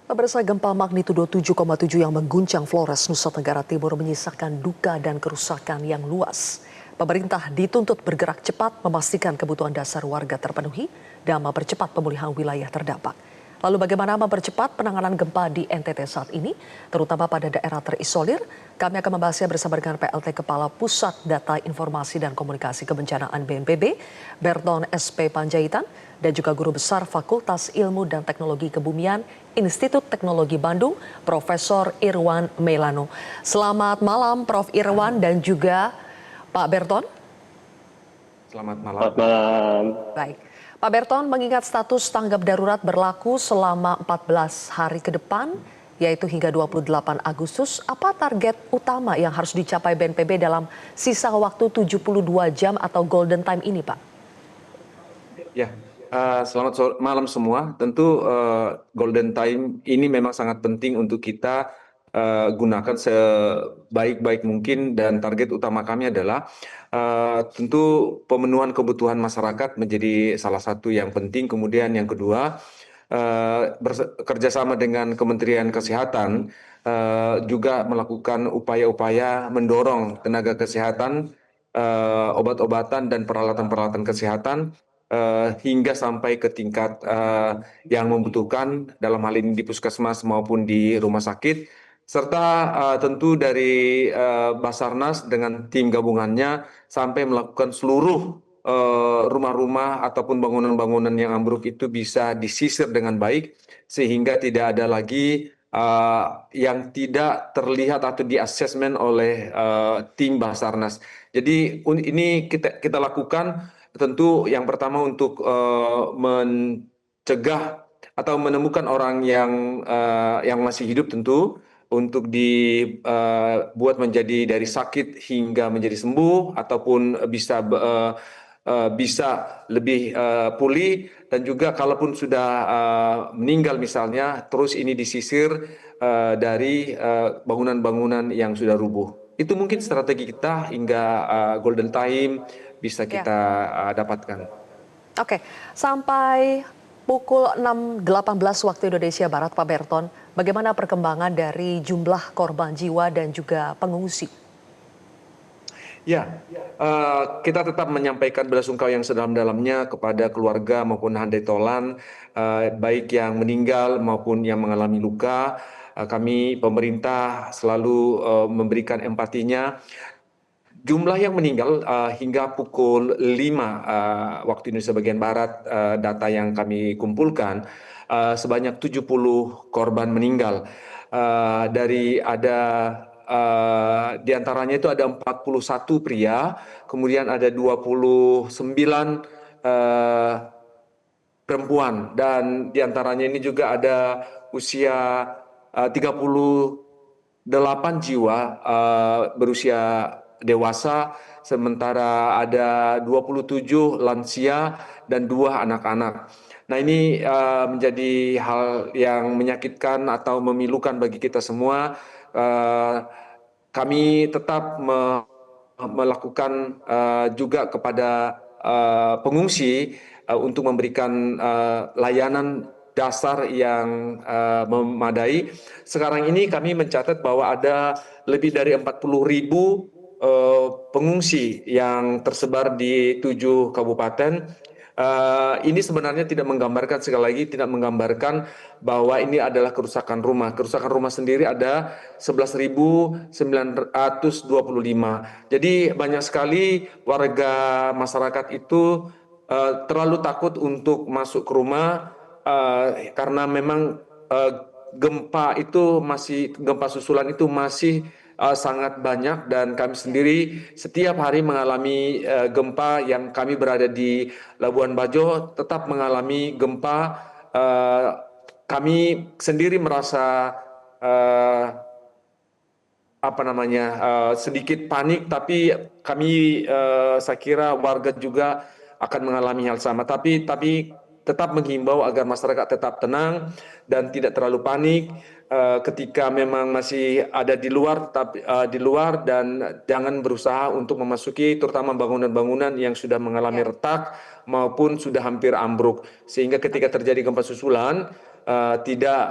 Pemirsa, gempa magnitudo 7,7 yang mengguncang Flores, Nusa Tenggara Timur menyisakan duka dan kerusakan yang luas. Pemerintah dituntut bergerak cepat memastikan kebutuhan dasar warga terpenuhi dan mempercepat pemulihan wilayah terdampak. Lalu bagaimana mempercepat penanganan gempa di NTT saat ini, terutama pada daerah terisolir? Kami akan membahasnya bersama dengan PLT Kepala Pusat Data Informasi dan Komunikasi Kebencanaan BNPB, Berton SP Panjaitan, dan juga Guru Besar Fakultas Ilmu dan Teknologi Kebumian Institut Teknologi Bandung, Profesor Irwan Melano. Selamat malam Prof. Irwan dan juga Pak Berton. Selamat malam. Selamat malam. Baik. Pak Berton, mengingat status tanggap darurat berlaku selama 14 hari ke depan, yaitu hingga 28 Agustus, apa target utama yang harus dicapai BNPB dalam sisa waktu 72 jam atau golden time ini, Pak? Ya, selamat malam semua. Tentu golden time ini memang sangat penting untuk kita gunakan sebaik-baik mungkin, dan target utama kami adalah tentu pemenuhan kebutuhan masyarakat menjadi salah satu yang penting. Kemudian yang kedua, bekerjasama dengan Kementerian Kesehatan juga melakukan upaya-upaya mendorong tenaga kesehatan, obat-obatan dan peralatan-peralatan kesehatan hingga sampai ke tingkat yang membutuhkan, dalam hal ini di puskesmas maupun di rumah sakit, serta tentu dari Basarnas dengan tim gabungannya sampai melakukan seluruh rumah-rumah ataupun bangunan-bangunan yang ambruk itu bisa disisir dengan baik, sehingga tidak ada lagi yang tidak terlihat atau di-assessment oleh tim Basarnas. Jadi ini kita lakukan tentu yang pertama untuk mencegah atau menemukan orang yang masih hidup, tentu untuk dibuat menjadi dari sakit hingga menjadi sembuh ataupun bisa lebih pulih, dan juga kalaupun sudah meninggal misalnya, terus ini disisir dari bangunan-bangunan yang sudah rubuh. Itu mungkin strategi kita hingga golden time bisa kita dapatkan. Oke, sampai pukul 6.18 waktu Indonesia Barat, Pak Berton, bagaimana perkembangan dari jumlah korban jiwa dan juga pengungsi? Ya, kita tetap menyampaikan belasungkawa yang sedalam-dalamnya kepada keluarga maupun handai tolan, baik yang meninggal maupun yang mengalami luka. Kami pemerintah selalu memberikan empatinya. Jumlah yang meninggal hingga pukul 5 waktu Indonesia bagian Barat, data yang kami kumpulkan, sebanyak 70 korban meninggal. Di antaranya itu ada 41 pria, kemudian ada 29 perempuan, dan di antaranya ini juga ada usia 38 jiwa berusia dewasa, sementara ada 27 lansia dan 2 anak-anak. Nah, ini menjadi hal yang menyakitkan atau memilukan bagi kita semua. Kami tetap melakukan juga kepada pengungsi untuk memberikan layanan dasar yang memadai. Sekarang ini kami mencatat bahwa ada lebih dari 40.000 pengungsi yang tersebar di 7 kabupaten. Ini sebenarnya tidak menggambarkan, sekali lagi tidak menggambarkan bahwa ini adalah kerusakan rumah. Kerusakan rumah sendiri ada 11.925. Jadi banyak sekali warga masyarakat itu terlalu takut untuk masuk ke rumah karena memang gempa susulan itu masih sangat banyak, dan kami sendiri setiap hari mengalami gempa. Yang kami berada di Labuan Bajo tetap mengalami gempa. Kami sendiri merasa sedikit panik, tapi kami saya kira warga juga akan mengalami hal sama. Tapi tetap menghimbau agar masyarakat tetap tenang dan tidak terlalu panik. Ketika memang masih ada di luar, tetap di luar, dan jangan berusaha untuk memasuki terutama bangunan-bangunan yang sudah mengalami retak maupun sudah hampir ambruk, sehingga ketika terjadi gempa susulan tidak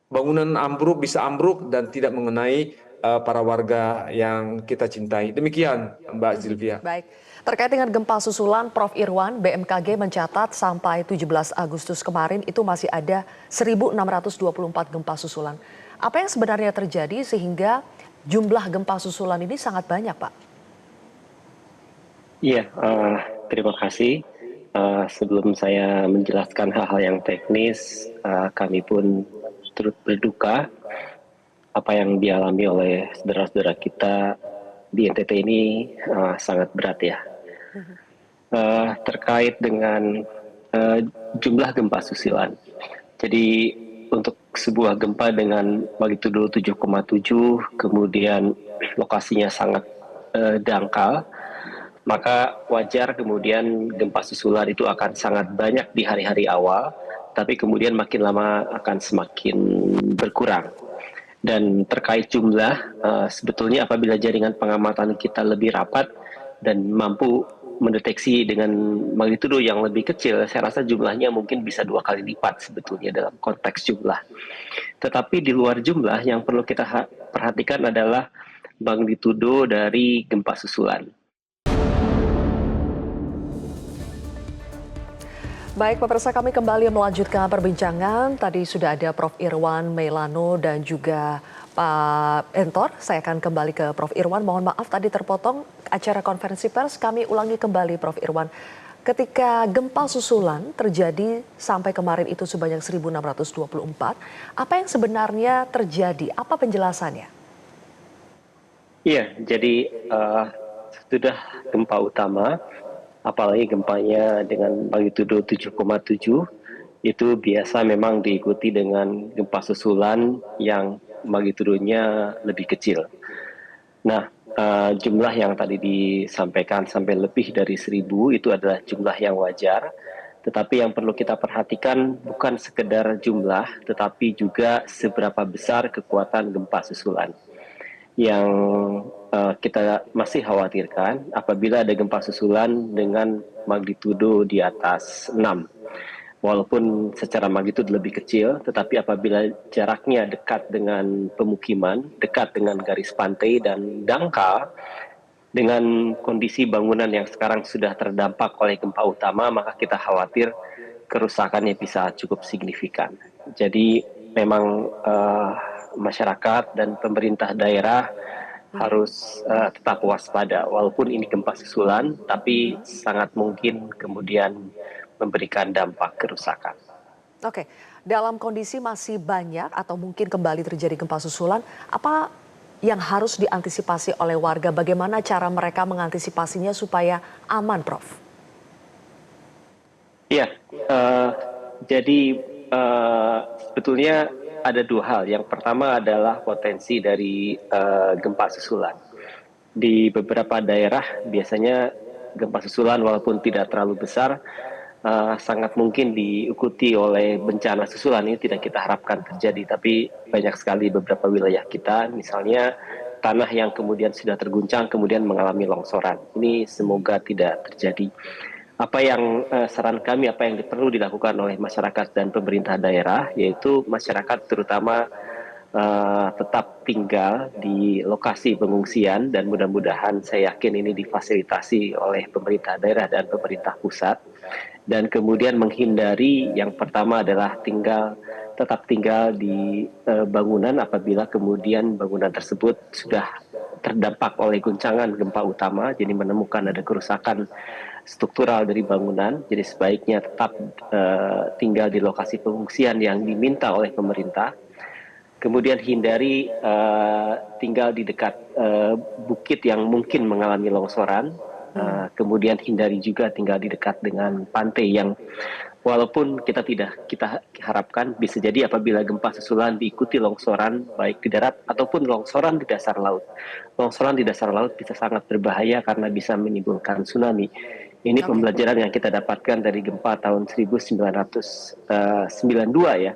bangunan bisa ambruk dan tidak mengenai para warga yang kita cintai. Demikian, Mbak Zilvia. Baik, terkait dengan gempa susulan, Prof. Irwan, BMKG mencatat sampai 17 Agustus kemarin itu masih ada 1.624 gempa susulan. Apa yang sebenarnya terjadi sehingga jumlah gempa susulan ini sangat banyak, Pak? Iya, terima kasih. Sebelum saya menjelaskan hal-hal yang teknis, kami pun turut berduka apa yang dialami oleh saudara-saudara kita di NTT ini sangat berat ya. Terkait dengan jumlah gempa susulan. Jadi untuk sebuah gempa dengan magnitudo 7,7, kemudian lokasinya sangat dangkal, maka wajar kemudian gempa susulan itu akan sangat banyak di hari-hari awal, tapi kemudian makin lama akan semakin berkurang. Dan terkait jumlah, sebetulnya apabila jaringan pengamatan kita lebih rapat dan mampu mendeteksi dengan magnitudo yang lebih kecil, saya rasa jumlahnya mungkin bisa 2 kali lipat sebetulnya dalam konteks jumlah. Tetapi di luar jumlah yang perlu kita perhatikan adalah magnitudo dari gempa susulan. Baik, pemirsa, kami kembali melanjutkan perbincangan. Tadi sudah ada Prof. Irwan Mailano dan juga Pak Entor. Saya akan kembali ke Prof. Irwan. Mohon maaf tadi terpotong acara konferensi pers. Kami ulangi kembali, Prof. Irwan. Ketika gempa susulan terjadi sampai kemarin itu sebanyak 1.624, apa yang sebenarnya terjadi? Apa penjelasannya? Iya, jadi sudah gempa utama, apalagi gempanya dengan magnitudo 7,7, itu biasa memang diikuti dengan gempa susulan yang magnitudonya lebih kecil. Nah, jumlah yang tadi disampaikan sampai lebih dari 1.000 itu adalah jumlah yang wajar, tetapi yang perlu kita perhatikan bukan sekedar jumlah, tetapi juga seberapa besar kekuatan gempa susulan. Yang kita masih khawatirkan apabila ada gempa susulan dengan magnitudo di atas 6. Walaupun secara magnitudo lebih kecil, tetapi apabila jaraknya dekat dengan pemukiman, dekat dengan garis pantai dan dangkal, dengan kondisi bangunan yang sekarang sudah terdampak oleh gempa utama, maka kita khawatir kerusakannya bisa cukup signifikan. Jadi memang masyarakat dan pemerintah daerah harus tetap waspada. Walaupun ini gempa susulan, tapi sangat mungkin kemudian memberikan dampak kerusakan. Oke, dalam kondisi masih banyak atau mungkin kembali terjadi gempa susulan, apa yang harus diantisipasi oleh warga? Bagaimana cara mereka mengantisipasinya supaya aman, Prof? Iya, jadi sebetulnya ada 2 hal. Yang pertama adalah potensi dari gempa susulan. Di beberapa daerah biasanya gempa susulan walaupun tidak terlalu besar, sangat mungkin diikuti oleh bencana susulan. Ini tidak kita harapkan terjadi, tapi banyak sekali beberapa wilayah kita, misalnya tanah yang kemudian sudah terguncang kemudian mengalami longsoran. Ini semoga tidak terjadi. Apa yang saran kami, apa yang perlu dilakukan oleh masyarakat dan pemerintah daerah, yaitu masyarakat terutama tetap tinggal di lokasi pengungsian, dan mudah-mudahan saya yakin ini difasilitasi oleh pemerintah daerah dan pemerintah pusat. Dan kemudian menghindari, yang pertama adalah tetap tinggal di bangunan apabila kemudian bangunan tersebut sudah terdampak oleh guncangan gempa utama, jadi menemukan ada kerusakan struktural dari bangunan. Jadi sebaiknya tetap tinggal di lokasi pengungsian yang diminta oleh pemerintah. Kemudian hindari tinggal di dekat bukit yang mungkin mengalami longsoran. Kemudian hindari juga tinggal di dekat dengan pantai yang walaupun kita harapkan bisa jadi apabila gempa susulan diikuti longsoran baik di darat ataupun longsoran di dasar laut. Longsoran di dasar laut bisa sangat berbahaya karena bisa menimbulkan tsunami. Ini pembelajaran yang kita dapatkan dari gempa tahun 1992 ya.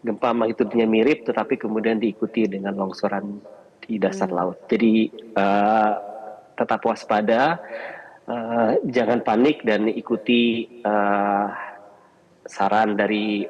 Gempa magnitudenya mirip tetapi kemudian diikuti dengan longsoran di dasar laut. Jadi tetap waspada, jangan panik dan ikuti saran dari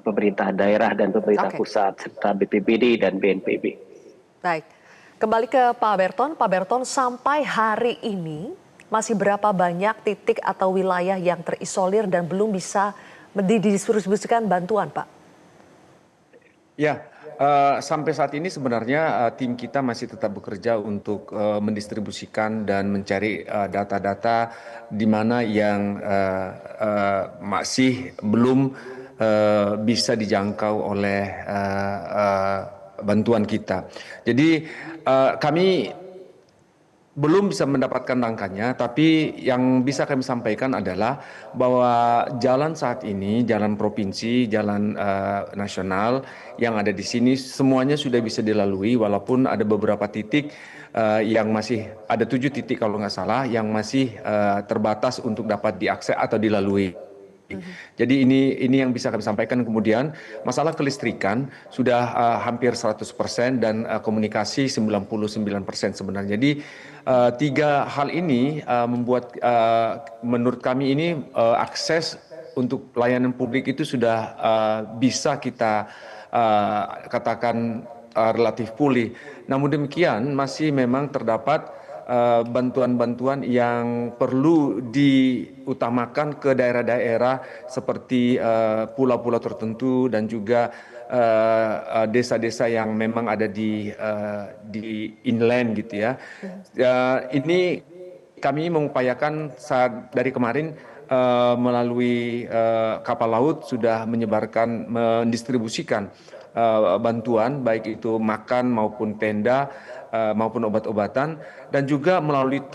pemerintah daerah dan pemerintah Oke. pusat serta BPBD dan BNPB. Baik, kembali ke Pak Berton. Pak Berton, sampai hari ini masih berapa banyak titik atau wilayah yang terisolir dan belum bisa didistribusikan bantuan, Pak? Ya, sampai saat ini sebenarnya tim kita masih tetap bekerja untuk mendistribusikan dan mencari data-data di mana yang masih belum bisa dijangkau oleh bantuan kita. Jadi kami belum bisa mendapatkan angkanya, tapi yang bisa kami sampaikan adalah bahwa jalan saat ini, jalan provinsi, jalan nasional yang ada di sini semuanya sudah bisa dilalui, walaupun ada beberapa titik yang masih ada 7 titik kalau nggak salah yang masih terbatas untuk dapat diakses atau dilalui. Jadi ini yang bisa kami sampaikan. Kemudian masalah kelistrikan sudah hampir 100% dan komunikasi 99% sebenarnya. Jadi tiga hal ini membuat menurut kami ini akses untuk pelayanan publik itu sudah bisa kita katakan relatif pulih. Namun demikian masih memang terdapat bantuan-bantuan yang perlu diutamakan ke daerah-daerah seperti pulau-pulau tertentu dan juga desa-desa yang memang ada di inland gitu ya. Ini kami mengupayakan saat dari kemarin melalui kapal laut sudah mendistribusikan bantuan baik itu makan maupun tenda maupun obat-obatan dan juga melalui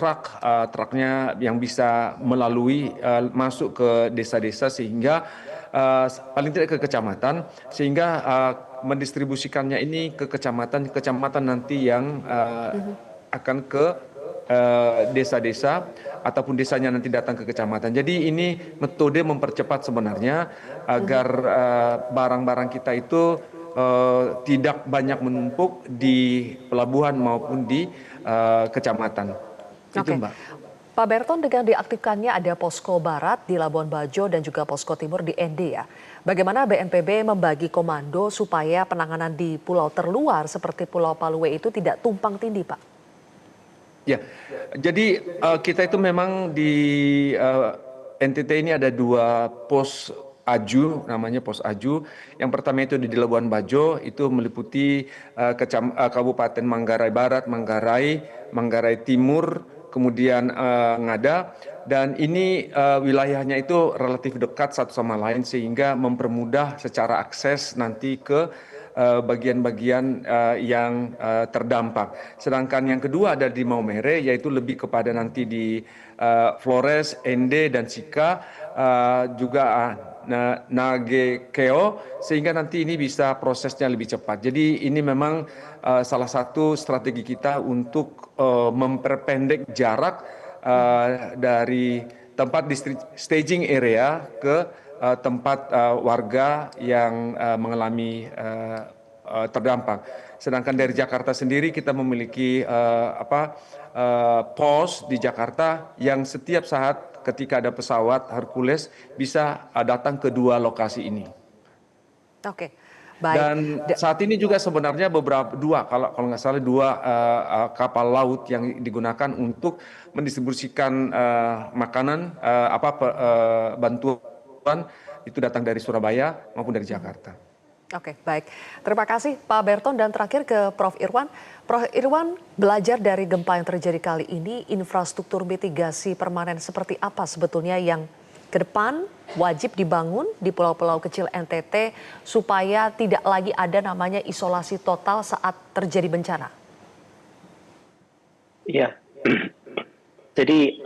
truknya yang bisa melalui masuk ke desa-desa sehingga paling tidak ke kecamatan sehingga mendistribusikannya ini ke kecamatan nanti yang akan ke desa-desa ataupun desanya nanti datang ke kecamatan. Jadi ini metode mempercepat sebenarnya agar barang-barang kita itu tidak banyak menumpuk di pelabuhan maupun di kecamatan. Itu Oke. Mbak. Pak Berton, dengan diaktifkannya ada posko barat di Labuan Bajo dan juga posko timur di ND ya. Bagaimana BNPB membagi komando supaya penanganan di pulau terluar seperti Pulau Paluwe itu tidak tumpang tindih, Pak? Ya, jadi kita itu memang di NTT ini ada 2 pos Aju, namanya pos Aju. Yang pertama itu di Labuan Bajo, itu meliputi Kabupaten Manggarai Barat, Manggarai Timur, kemudian Ngada, dan ini wilayahnya itu relatif dekat satu sama lain sehingga mempermudah secara akses nanti ke bagian-bagian yang terdampak. Sedangkan yang kedua ada di Maumere, yaitu lebih kepada nanti di Flores, Ende, dan Sika, juga Nage Keo, sehingga nanti ini bisa prosesnya lebih cepat. Jadi ini memang salah satu strategi kita untuk memperpendek jarak dari tempat staging area ke tempat warga yang mengalami terdampak. Sedangkan dari Jakarta sendiri kita memiliki pos di Jakarta yang setiap saat ketika ada pesawat Hercules bisa datang ke 2 lokasi ini. Oke, baik. Dan saat ini juga sebenarnya kalau nggak salah 2 kapal laut yang digunakan untuk mendistribusikan makanan bantuan itu datang dari Surabaya maupun dari Jakarta. Oke, baik. Terima kasih Pak Berton, dan terakhir ke Prof. Irwan. Prof. Irwan, belajar dari gempa yang terjadi kali ini, infrastruktur mitigasi permanen seperti apa sebetulnya yang ke depan wajib dibangun di pulau-pulau kecil NTT supaya tidak lagi ada namanya isolasi total saat terjadi bencana? Iya. Jadi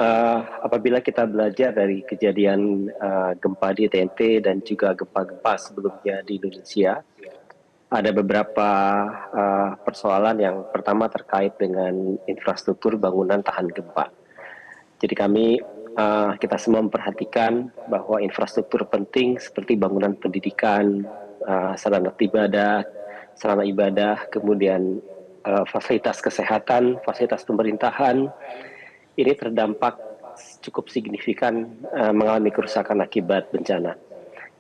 apabila kita belajar dari kejadian gempa di NTT dan juga gempa-gempa sebelumnya di Indonesia, ada beberapa persoalan. Yang pertama terkait dengan infrastruktur bangunan tahan gempa. Jadi kita semua memperhatikan bahwa infrastruktur penting seperti bangunan pendidikan, sarana ibadah, kemudian fasilitas kesehatan, fasilitas pemerintahan, ini terdampak cukup signifikan mengalami kerusakan akibat bencana.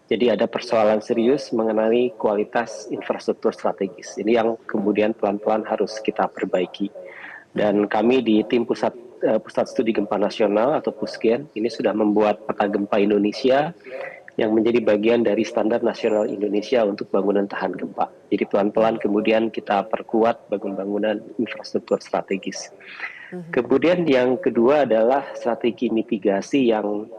Jadi ada persoalan serius mengenai kualitas infrastruktur strategis. Ini yang kemudian pelan-pelan harus kita perbaiki. Dan kami di tim Pusat Studi Gempa Nasional atau PUSGEN ini sudah membuat peta gempa Indonesia yang menjadi bagian dari standar nasional Indonesia untuk bangunan tahan gempa. Jadi pelan-pelan kemudian kita perkuat bangunan infrastruktur strategis. Kemudian yang kedua adalah strategi mitigasi yang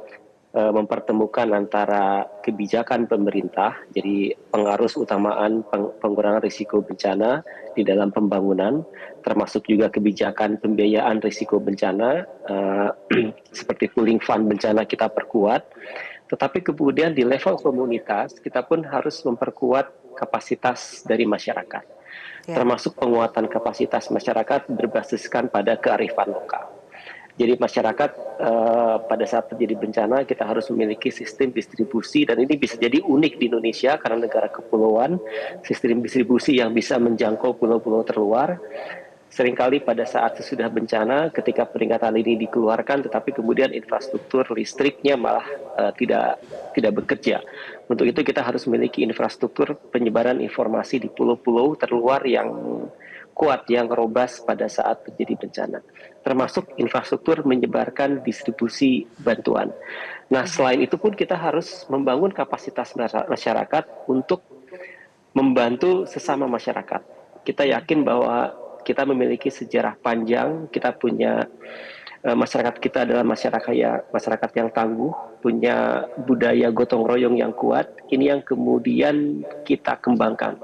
mempertemukan antara kebijakan pemerintah, jadi pengarus utamaan pengurangan risiko bencana di dalam pembangunan, termasuk juga kebijakan pembiayaan risiko bencana, seperti pooling fund bencana kita perkuat, tetapi kemudian di level komunitas kita pun harus memperkuat kapasitas dari masyarakat, termasuk penguatan kapasitas masyarakat berbasiskan pada kearifan lokal. Jadi masyarakat pada saat terjadi bencana kita harus memiliki sistem distribusi, dan ini bisa jadi unik di Indonesia karena negara kepulauan, sistem distribusi yang bisa menjangkau pulau-pulau terluar. Seringkali pada saat sesudah bencana ketika peringatan ini dikeluarkan tetapi kemudian infrastruktur listriknya malah tidak bekerja. Untuk itu kita harus memiliki infrastruktur penyebaran informasi di pulau-pulau terluar yang kuat, yang robust pada saat terjadi bencana, termasuk infrastruktur menyebarkan distribusi bantuan. Nah, selain itu pun kita harus membangun kapasitas masyarakat untuk membantu sesama masyarakat. Kita yakin bahwa kita memiliki sejarah panjang, kita punya masyarakat kita adalah masyarakat yang tangguh, punya budaya gotong royong yang kuat. Ini yang kemudian kita kembangkan.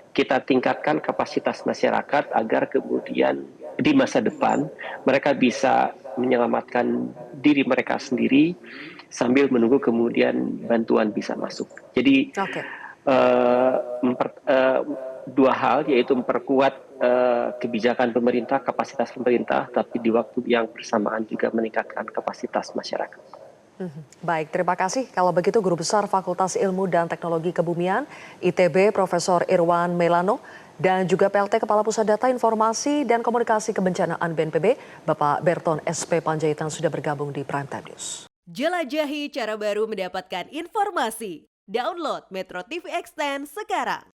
Kita tingkatkan kapasitas masyarakat agar kemudian di masa depan mereka bisa menyelamatkan diri mereka sendiri sambil menunggu kemudian bantuan bisa masuk. Jadi dua hal, yaitu memperkuat kebijakan pemerintah, kapasitas pemerintah, tapi di waktu yang bersamaan juga meningkatkan kapasitas masyarakat. Baik, terima kasih. Kalau begitu Guru Besar Fakultas Ilmu dan Teknologi Kebumian ITB Profesor Irwan Melano dan juga PLT Kepala Pusat Data Informasi dan Komunikasi Kebencanaan BNPB Bapak Berton SP Panjaitan sudah bergabung di Prime Time News. Jelajahi cara baru mendapatkan informasi. Download Metro TV Extend sekarang.